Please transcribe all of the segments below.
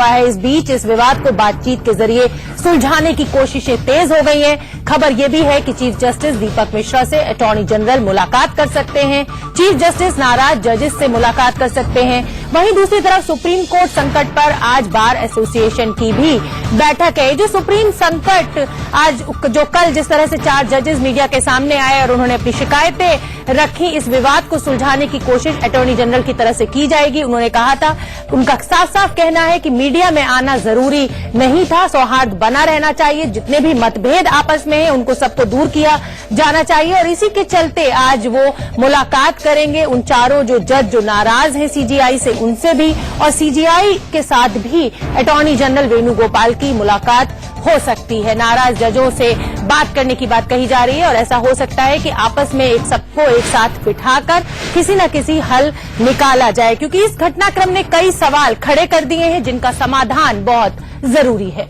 हुआ है। इस बीच इस विवाद को बातचीत के जरिए सुलझाने की कोशिशें तेज हो गई हैं। खबर यह भी है कि चीफ जस्टिस दीपक मिश्रा से अटॉर्नी जनरल मुलाकात कर सकते हैं। चीफ जस्टिस नाराज जजेस से मुलाकात कर सकते हैं। वहीं दूसरी तरफ सुप्रीम कोर्ट संकट पर आज बार एसोसिएशन की भी बैठक है। जो सुप्रीम संकट आज जो कल जिस तरह से 4 जजेस मीडिया के सामने आए और उन्होंने अपनी शिकायतें रखी, इस विवाद को सुलझाने की कोशिश अटॉर्नी जनरल की तरफ से की जाएगी। उन्होंने कहा था, उनका साफ साफ कहना है कि मीडिया में आना जरूरी नहीं था, सौहार्द बना रहना चाहिए, जितने भी मतभेद आपस में हैं उनको सबको दूर किया जाना चाहिए और इसी के चलते आज वो मुलाकात करेंगे। उन चारों जो जज जो नाराज हैं सीजीआई से, उनसे भी और सीजीआई के साथ भी अटॉर्नी जनरल वेणुगोपाल की मुलाकात हो सकती है। नाराज जजों से बात करने की बात कही जा रही है और ऐसा हो सकता है कि आपस में सबको एक साथ बिठाकर किसी न किसी हल निकाला जाए, क्योंकि इस घटनाक्रम ने कई सवाल खड़े कर दिए हैं जिनका समाधान बहुत जरूरी है।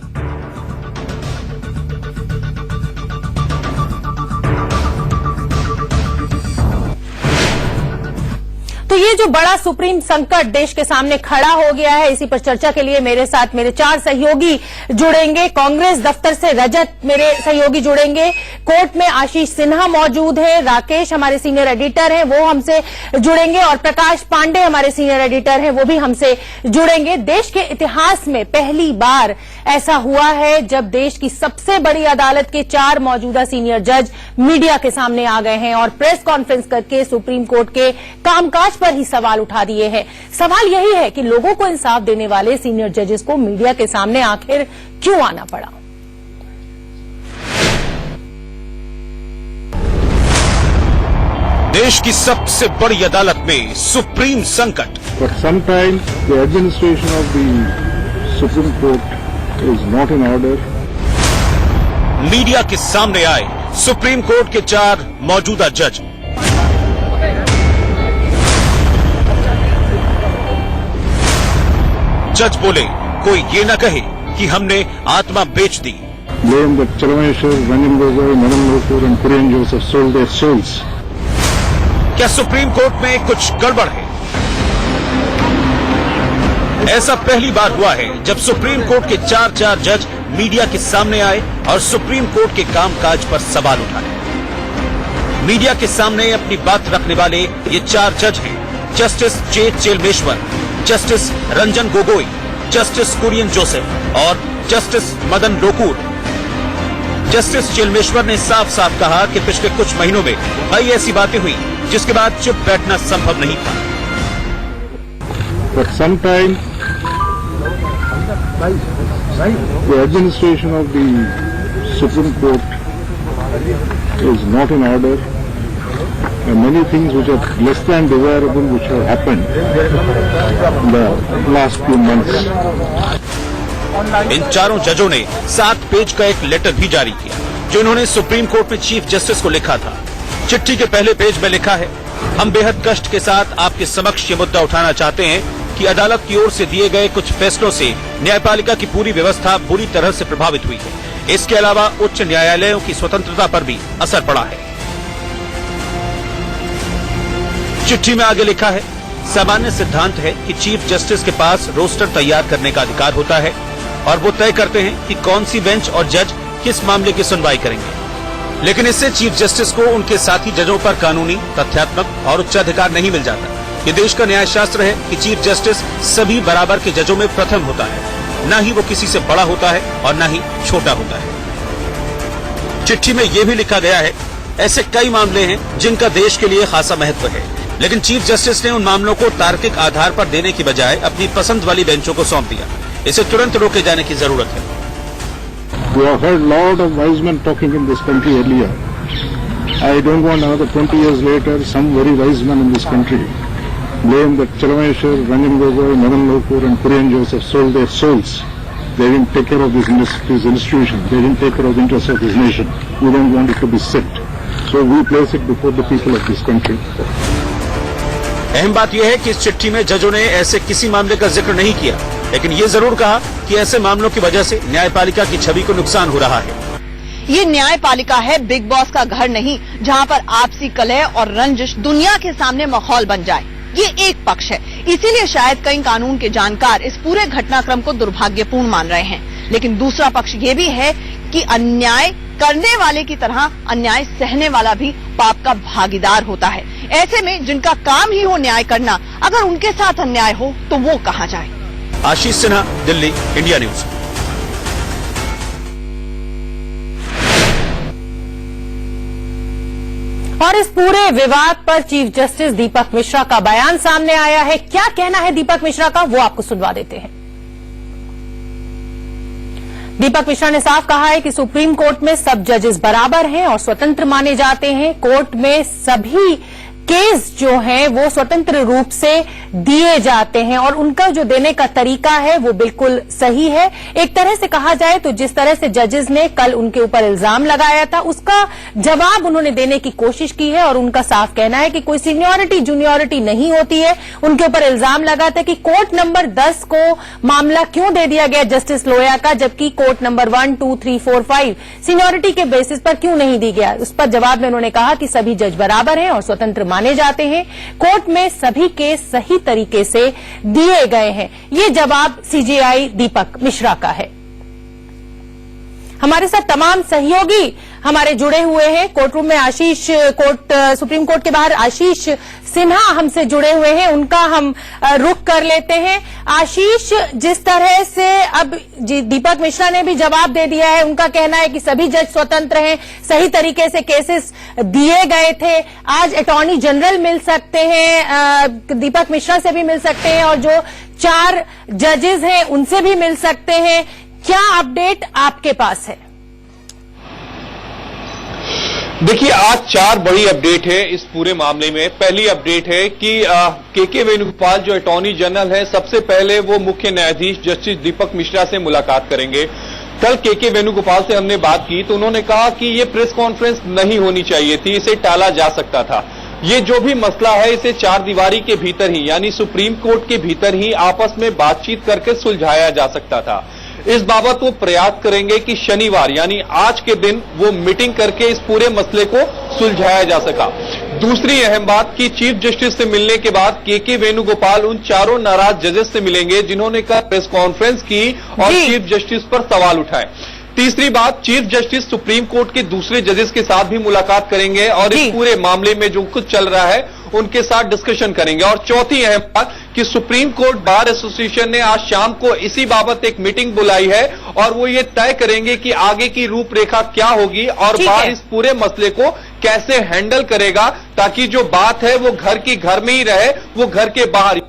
तो ये जो बड़ा सुप्रीम संकट देश के सामने खड़ा हो गया है, इसी पर चर्चा के लिए मेरे साथ मेरे 4 सहयोगी जुड़ेंगे। कांग्रेस दफ्तर से रजत मेरे सहयोगी जुड़ेंगे, कोर्ट में आशीष सिन्हा मौजूद है, राकेश हमारे सीनियर एडिटर हैं वो हमसे जुड़ेंगे और प्रकाश पांडे हमारे सीनियर एडिटर हैं वो भी हमसे जुड़ेंगे। देश के इतिहास में पहली बार ऐसा हुआ है जब देश की सबसे बड़ी अदालत के 4 मौजूदा सीनियर जज मीडिया के सामने आ गए हैं और प्रेस कॉन्फ्रेंस करके सुप्रीम कोर्ट के कामकाज पर ही सवाल उठा दिए हैं। सवाल यही है कि लोगों को इंसाफ देने वाले सीनियर जजेस को मीडिया के सामने आखिर क्यों आना पड़ा। देश की सबसे बड़ी अदालत में सुप्रीम संकट। For some time, the administration of the Supreme Court is not in order. Media के सामने आए सुप्रीम कोर्ट के 4 मौजूदा जज। जज बोले, कोई ये न कहे कि हमने आत्मा बेच दी। Blame that Charameshwar, Ranjan Gogoi, Madan Lokur and Kurian Joseph sold their souls. क्या सुप्रीम कोर्ट में कुछ गड़बड़ है? ऐसा पहली बार हुआ है जब सुप्रीम कोर्ट के 4 जज मीडिया के सामने आए और सुप्रीम कोर्ट के कामकाज पर सवाल उठाए। मीडिया के सामने अपनी बात रखने वाले ये 4 जज हैं, Justice J Chelameswar, Justice Ranjan Gogoi, Justice Kurian Joseph और जस्टिस मदन लोकूर। जस्टिस चेलमेश्वर ने साफ साफ कहा कि पिछले कुछ महीनों में कई ऐसी बातें हुई जिसके बाद चुप बैठना संभव नहीं था। For some time, the administration of the Supreme Court is not in order. There are many things which are less than desirable which have happened in the last few months. इन चारों जजों ने 7 पेज का एक letter भी जारी किया जो इन्होंने सुप्रीम कोर्ट में चीफ जस्टिस को लिखा था। चिट्ठी के पहले पेज में लिखा है, हम बेहद कष्ट के साथ आपके समक्ष ये मुद्दा उठाना चाहते हैं कि अदालत की ओर से दिए गए कुछ फैसलों से न्यायपालिका की पूरी व्यवस्था बुरी तरह से प्रभावित हुई है। इसके अलावा उच्च न्यायालयों की स्वतंत्रता पर भी असर पड़ा है। चिट्ठी में आगे लिखा है, सामान्य सिद्धांत है कि चीफ जस्टिस के पास रोस्टर तैयार करने का अधिकार होता है और वो तय करते हैं कि कौन सी बेंच और जज किस मामले की सुनवाई करेंगे। लेकिन इससे चीफ जस्टिस को उनके साथी जजों पर कानूनी, तथ्यात्मक और उच्चाधिकार नहीं मिल जाता। ये देश का न्याय शास्त्र है कि चीफ जस्टिस सभी बराबर के जजों में प्रथम होता है, न ही वो किसी से बड़ा होता है और न ही छोटा होता है। चिट्ठी में यह भी लिखा गया है, ऐसे कई मामले हैं जिनका देश के लिए खासा महत्व है, लेकिन चीफ जस्टिस ने उन मामलों को तार्किक आधार पर देने की बजाय अपनी पसंद वाली बेंचों को सौंप दिया। इसे तुरंत रोके जाने की जरूरत है। We have heard lot of wise men talking in this country earlier. I don't want another 20 years later some very wise men in this country blame that Charameshwar, Ranjan Gogoi, Madan Lokur and Kurian Joseph sold their souls. They didn't take care of this institution. They didn't take care of the interests of this nation. We don't want it to be set. So we place it before the people of this country. अहम बात यह है कि इस चिट्ठी में जजों ने ऐसे किसी मामले का जिक्र नहीं किया, लेकिन ये जरूर कहा कि ऐसे मामलों की वजह से न्यायपालिका की छवि को नुकसान हो रहा है। ये न्यायपालिका है, बिग बॉस का घर नहीं, जहां पर आपसी कलह और रंजिश दुनिया के सामने माहौल बन जाए। ये एक पक्ष है। इसीलिए शायद कई कानून के जानकार इस पूरे घटनाक्रम को दुर्भाग्यपूर्ण मान रहे हैं। लेकिन दूसरा पक्ष ये भी है कि अन्याय करने वाले की तरह अन्याय सहने वाला भी पाप का भागीदार होता है। ऐसे में जिनका काम ही हो न्याय करना, अगर उनके साथ अन्याय हो तो वो कहां जाए। आशीष सिन्हा, दिल्ली, इंडिया न्यूज। और इस पूरे विवाद पर चीफ जस्टिस दीपक मिश्रा का बयान सामने आया है। क्या कहना है दीपक मिश्रा का, वो आपको सुनवा देते हैं। दीपक मिश्रा ने साफ कहा है कि सुप्रीम कोर्ट में सब जजेस बराबर हैं और स्वतंत्र माने जाते हैं। कोर्ट में सभी केस जो हैं वो स्वतंत्र रूप से दिए जाते हैं और उनका जो देने का तरीका है वो बिल्कुल सही है। एक तरह से कहा जाए तो जिस तरह से जजेस ने कल उनके ऊपर इल्जाम लगाया था उसका जवाब उन्होंने देने की कोशिश की है और उनका साफ कहना है कि कोई सीनियरिटी जूनियरिटी नहीं होती है। उनके ऊपर इल्जाम लगा था कि कोर्ट नंबर 10 को मामला क्यों दे दिया गया जस्टिस लोया का, जबकि कोर्ट नंबर 1, 2, 3, 4, 5 सीनियरिटी के बेसिस पर क्यों नहीं दी गया। उस पर जवाब में उन्होंने कहा कि सभी जज बराबर हैं और स्वतंत्र माने जाते हैं। कोर्ट में सभी केस सही तरीके से दिए गए हैं। ये जवाब सीजेआई दीपक मिश्रा का है। हमारे साथ तमाम सहयोगी हमारे जुड़े हुए हैं कोर्टरूम में। आशीष, सुप्रीम कोर्ट के बाहर आशीष सिन्हा हमसे जुड़े हुए हैं, उनका हम रुख कर लेते हैं। आशीष, जिस तरह से अब दीपक मिश्रा ने भी जवाब दे दिया है, उनका कहना है कि सभी जज स्वतंत्र हैं, सही तरीके से केसेस दिए गए थे। आज अटॉर्नी जनरल मिल सकते हैं, दीपक मिश्रा से भी मिल सकते हैं और जो 4 जजेस हैं उनसे भी मिल सकते हैं। क्या अपडेट आपके पास है? देखिए, आज 4 बड़ी अपडेट है इस पूरे मामले में। पहली अपडेट है कि के वेणुगोपाल जो अटॉर्नी जनरल है, सबसे पहले वो मुख्य न्यायाधीश जस्टिस दीपक मिश्रा से मुलाकात करेंगे। कल के वेणुगोपाल से हमने बात की तो उन्होंने कहा कि ये प्रेस कॉन्फ्रेंस नहीं होनी चाहिए थी, इसे टाला जा सकता था। ये जो भी मसला है इसे 4 दीवारी के भीतर ही, यानी सुप्रीम कोर्ट के भीतर ही आपस में बातचीत करके सुलझाया जा सकता था। इस बाबत वो प्रयास करेंगे कि शनिवार यानी आज के दिन वो मीटिंग करके इस पूरे मसले को सुलझाया जा सका। दूसरी अहम बात कि चीफ जस्टिस से मिलने के बाद के वेणुगोपाल उन 4 नाराज जजेस से मिलेंगे जिन्होंने कल प्रेस कॉन्फ्रेंस की और चीफ जस्टिस पर सवाल उठाए। तीसरी बात, चीफ जस्टिस सुप्रीम कोर्ट के दूसरे जजेस के साथ भी मुलाकात करेंगे और इस पूरे मामले में जो कुछ चल रहा है उनके साथ डिस्कशन करेंगे। और चौथी अहम बात कि सुप्रीम कोर्ट बार एसोसिएशन ने आज शाम को इसी बाबत एक मीटिंग बुलाई है और वो ये तय करेंगे कि आगे की रूपरेखा क्या होगी और बार इस पूरे मसले को कैसे हैंडल करेगा, ताकि जो बात है वो घर की घर में ही रहे, वो घर के बाहर।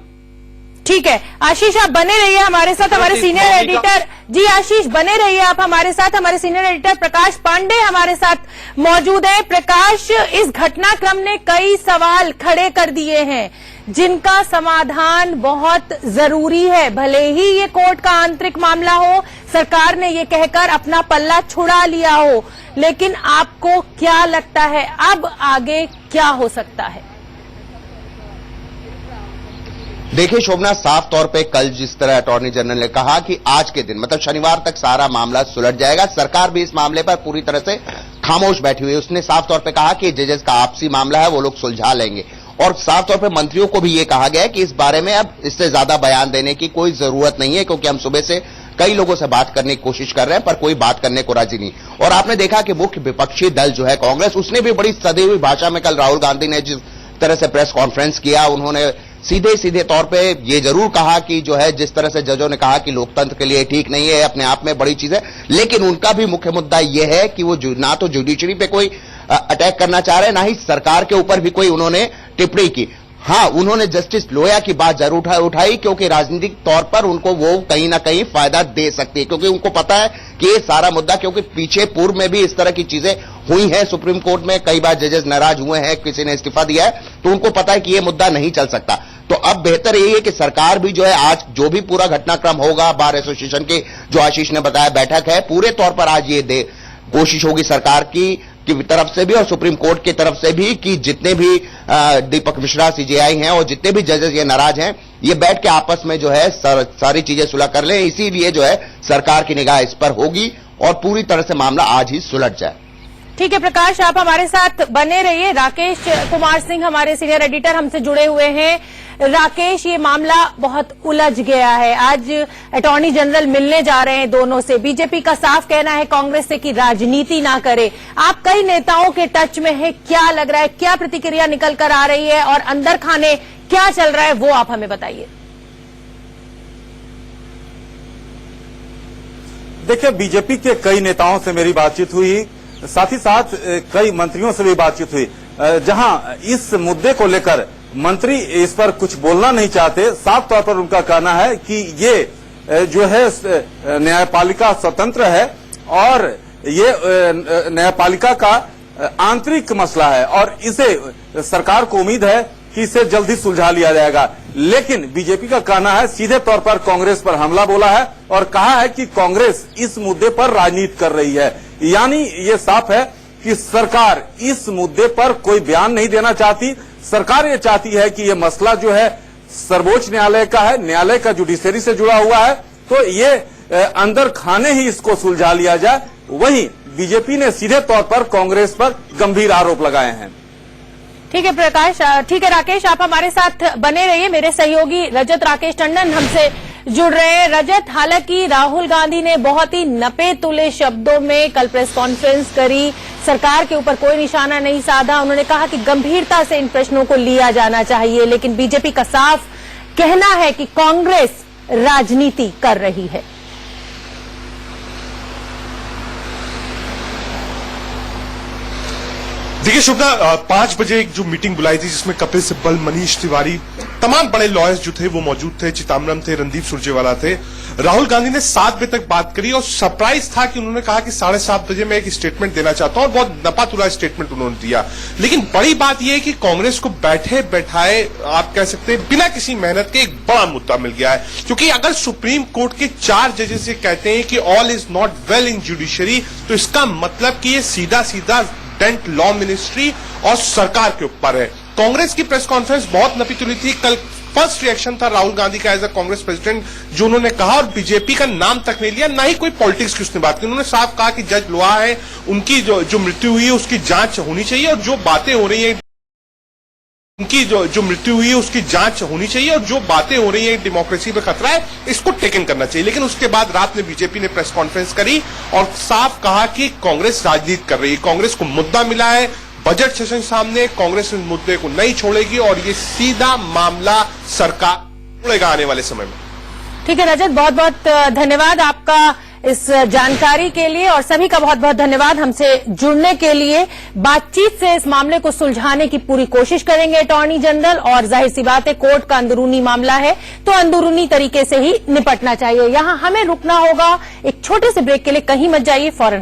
ठीक है आशीष, आप बने रहिए हमारे साथ। हमारे सीनियर एडिटर जी आशीष बने रहिए आप हमारे साथ। हमारे सीनियर एडिटर प्रकाश पांडे हमारे साथ मौजूद है। प्रकाश, इस घटनाक्रम ने कई सवाल खड़े कर दिए हैं जिनका समाधान बहुत जरूरी है। भले ही ये कोर्ट का आंतरिक मामला हो, सरकार ने ये कहकर अपना पल्ला छुड़ा लिया हो, लेकिन आपको क्या लगता है अब आगे क्या हो सकता है? देखिए शोभना, साफ तौर पे कल जिस तरह अटॉर्नी जनरल ने कहा कि आज के दिन मतलब शनिवार तक सारा मामला सुलझ जाएगा, सरकार भी इस मामले पर पूरी तरह से खामोश बैठी हुई है। उसने साफ तौर पे कहा कि जजेस का आपसी मामला है, वो लोग सुलझा लेंगे। और साफ तौर पे मंत्रियों को भी ये कहा गया है कि इस बारे में अब इससे ज्यादा बयान देने की कोई जरूरत नहीं है, क्योंकि हम सुबह से कई लोगों से बात करने की कोशिश कर रहे हैं पर कोई बात करने को राजी नहीं। और आपने देखा कि मुख्य विपक्षी दल जो है कांग्रेस, उसने भी बड़ी सदी हुई भाषा में कल राहुल गांधी ने जिस तरह से प्रेस कॉन्फ्रेंस किया, उन्होंने सीधे तौर पे ये जरूर कहा कि जो है जिस तरह से जजों ने कहा कि लोकतंत्र के लिए ठीक नहीं है, अपने आप में बड़ी चीज है, लेकिन उनका भी मुख्य मुद्दा यह है कि वो ना तो जुडिशरी पे कोई अटैक करना चाह रहे हैं, ना ही सरकार के ऊपर भी कोई उन्होंने टिप्पणी की। हाँ, उन्होंने जस्टिस लोया की बात जरूर उठाई क्योंकि राजनीतिक तौर पर उनको वो कहीं ना कहीं फायदा दे सकती है, क्योंकि उनको पता है कि ये सारा मुद्दा, क्योंकि पीछे पूर्व में भी इस तरह की चीजें हुई हैं, सुप्रीम कोर्ट में कई बार जजेस नाराज हुए हैं, किसी ने इस्तीफा दिया है, तो उनको पता है कि ये मुद्दा नहीं चल सकता। तो अब बेहतर यही है कि सरकार भी जो है आज जो भी पूरा घटनाक्रम होगा, बार एसोसिएशन की जो आशीष ने बताया बैठक है, पूरे तौर पर आज ये कोशिश होगी सरकार की तरफ से भी और सुप्रीम कोर्ट की तरफ से भी कि जितने भी दीपक मिश्रा सीजेआई हैं और जितने भी जजेस ये नाराज हैं, ये बैठ के आपस में जो है सारी चीजें सुलह कर लें। इसीलिए जो है सरकार की निगाह इस पर होगी और पूरी तरह से मामला आज ही सुलझ जाए। ठीक है प्रकाश, आप हमारे साथ बने रहिए। राकेश कुमार सिंह हमारे सीनियर एडिटर हमसे जुड़े हुए हैं। राकेश, ये मामला बहुत उलझ गया है। आज अटॉर्नी जनरल मिलने जा रहे हैं दोनों से। बीजेपी का साफ कहना है कांग्रेस से कि राजनीति ना करे। आप कई नेताओं के टच में है, क्या लग रहा है, क्या प्रतिक्रिया निकल कर आ रही है और अंदर खाने क्या चल रहा है वो आप हमें बताइए। देखिए, बीजेपी के कई नेताओं से मेरी बातचीत हुई, साथ ही साथ कई मंत्रियों से भी बातचीत हुई, जहां इस मुद्दे को लेकर मंत्री इस पर कुछ बोलना नहीं चाहते। साफ तौर पर उनका कहना है कि ये जो है न्यायपालिका स्वतंत्र है और ये न्यायपालिका का आंतरिक मसला है और इसे सरकार को उम्मीद है कि इसे जल्दी सुलझा लिया जाएगा। लेकिन बीजेपी का कहना है, सीधे तौर पर कांग्रेस पर हमला बोला है और कहा है कि कांग्रेस इस मुद्दे पर राजनीति कर रही है। यानी ये साफ है कि सरकार इस मुद्दे पर कोई बयान नहीं देना चाहती। सरकार ये चाहती है कि ये मसला जो है सर्वोच्च न्यायालय का है, न्यायालय का जुडिशरी से जुड़ा हुआ है, तो ये अंदर खाने ही इसको सुलझा लिया जाए। वहीं बीजेपी ने सीधे तौर पर कांग्रेस पर गंभीर आरोप लगाए हैं। ठीक है प्रकाश, ठीक है राकेश, आप हमारे साथ बने रहिए। मेरे सहयोगी रजत राकेश टंडन हमसे जुड़ रहे हैं। रजत, हालांकि राहुल गांधी ने बहुत ही नपे तुले शब्दों में कल प्रेस कॉन्फ्रेंस करी, सरकार के ऊपर कोई निशाना नहीं साधा। उन्होंने कहा कि गंभीरता से इन प्रश्नों को लिया जाना चाहिए, लेकिन बीजेपी का साफ कहना है कि कांग्रेस राजनीति कर रही है। देखिए शुभना, 5 बजे एक जो मीटिंग बुलाई थी जिसमें कपिल सिब्बल, मनीष तिवारी, तमाम बड़े लॉयर्स जो थे वो मौजूद थे, चिदम्बरम थे, रणदीप सुरजेवाला थे। राहुल गांधी ने 7 बजे तक बात करी और सरप्राइज था कि उन्होंने कहा कि 7:30 बजे मैं एक स्टेटमेंट देना चाहता हूं और बहुत नपातुला स्टेटमेंट उन्होंने दिया। लेकिन बड़ी बात यह है कि कांग्रेस को बैठे बैठाए आप कह सकते हैं बिना किसी मेहनत के एक बड़ा मुद्दा मिल गया है, क्योंकि अगर सुप्रीम कोर्ट के 4 जजेस से कहते हैं कि all is not well in judiciary, तो इसका मतलब कि ये सीधा सीधा डेंट लॉ मिनिस्ट्री और सरकार के ऊपर है। कांग्रेस की प्रेस कॉन्फ्रेंस बहुत नपी तुली थी। कल फर्स्ट रिएक्शन था राहुल गांधी का एज अ कांग्रेस प्रेसिडेंट, जो उन्होंने कहा, और बीजेपी का नाम तक नहीं लिया, ना ही कोई पॉलिटिक्स की उसने बात की। उन्होंने साफ कहा कि जज लोहा है, उनकी जो मृत्यु हुई है उसकी जांच होनी चाहिए और जो बातें हो रही है उनकी जो मृत्यु हुई है उसकी जांच होनी चाहिए और जो बातें हो रही है डेमोक्रेसी में खतरा है, इसको टेकन करना चाहिए। लेकिन उसके बाद रात में बीजेपी ने प्रेस कॉन्फ्रेंस करी और साफ कहा कि कांग्रेस राजनीति कर रही है। कांग्रेस को मुद्दा मिला है, बजट सेशन सामने, कांग्रेस इस मुद्दे को नहीं छोड़ेगी और ये सीधा मामला सरकार छोड़ेगा आने वाले समय में। ठीक है रजत, बहुत बहुत धन्यवाद आपका इस जानकारी के लिए और सभी का बहुत बहुत धन्यवाद हमसे जुड़ने के लिए। बातचीत से इस मामले को सुलझाने की पूरी कोशिश करेंगे अटॉर्नी जनरल, और जाहिर सी बात है कोर्ट का अंदरूनी मामला है तो अंदरूनी तरीके से ही निपटना चाहिए। यहां हमें रुकना होगा एक छोटे से ब्रेक के लिए, कहीं मत जाइए, फौरन